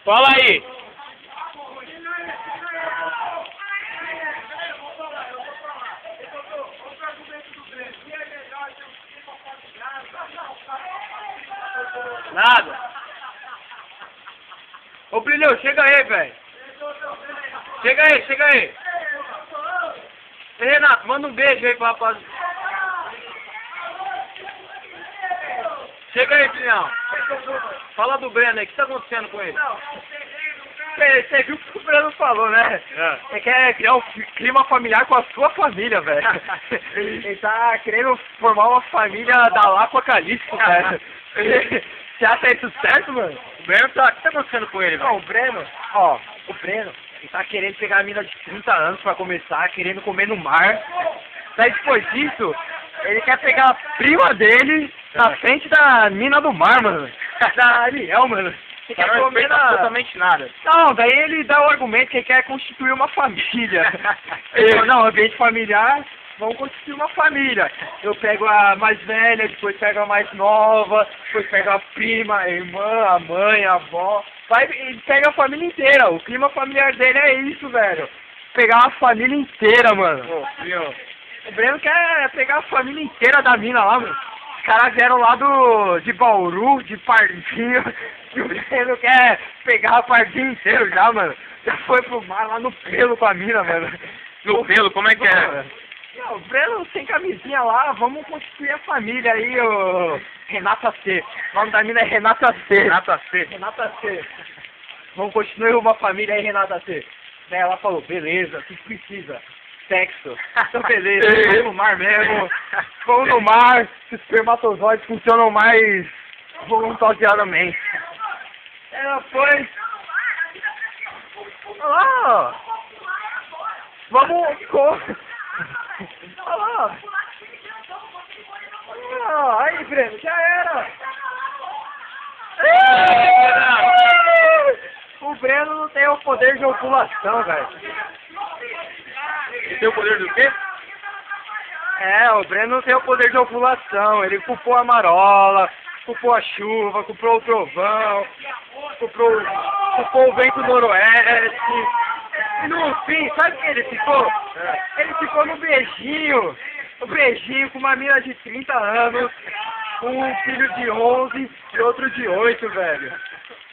Fala aí. Nada. Ô, Brilhão, chega aí, velho. Chega aí, chega aí. Ei, Renato, manda um beijo aí pro rapaz. Chega aí, Brilhão. Fala do Breno aí, o que tá acontecendo com ele? Você viu o que o Breno falou, né? Você quer criar um clima familiar com a sua família, velho. Ele tá querendo formar uma família da Láqua Calixto, velho. Você acha isso certo, mano? O Breno tá... O que tá acontecendo com ele, velho? Não, o Breno, ele tá querendo pegar a mina de 30 anos pra começar, querendo comer no mar. Daí depois disso, ele quer pegar a prima dele na frente da mina do mar, mano. Da Ariel, mano. Ele quer Não comer respeita absolutamente nada. Não, daí ele dá o argumento que ele quer constituir uma família. Ele falou, não, ambiente familiar, vamos constituir uma família. Eu pego a mais velha, depois pego a mais nova, depois pego a prima, a irmã, a mãe, a avó. Ele pega a família inteira. O clima familiar dele é isso, velho. Pegar uma família inteira, mano. O Breno quer pegar a família inteira da mina lá, mano. Os caras vieram lá de Bauru, de Pardinho. E o Breno quer pegar o Pardinho inteiro já, mano. Já foi pro mar lá no pelo com a mina, mano. No pelo, como é que é? Não, o Breno sem camisinha lá, vamos constituir a família aí, o Renata C. O nome da mina é Renata C. Renata C. Renata C. Vamos constituir uma família aí, Renata C. Daí ela falou, beleza, o que precisa? Sexo. Então beleza, vamos no mar mesmo. Vamos no mar, os espermatozoides funcionam mais voluntariamente. Ela foi. Olha lá, ó. Vamos. Olha lá. Ó, aí, Breno, já era. O Breno não tem o poder de ovulação, velho. Tem o poder do quê? É, o Breno não tem o poder de ovulação. Ele culpou a marola, culpou a chuva, culpou o trovão, culpou o vento noroeste. E no fim, sabe o que ele ficou? Ele ficou no beijinho. O beijinho com uma mina de 30 anos, um filho de 11 e outro de 8, velho.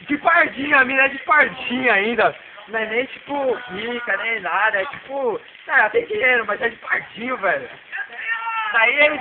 De pardinha, a mina é de pardinha ainda. Não é nem tipo rica, nem nada, é tipo... Ah, tem dinheiro, mas é de pardinho, velho. Daí ele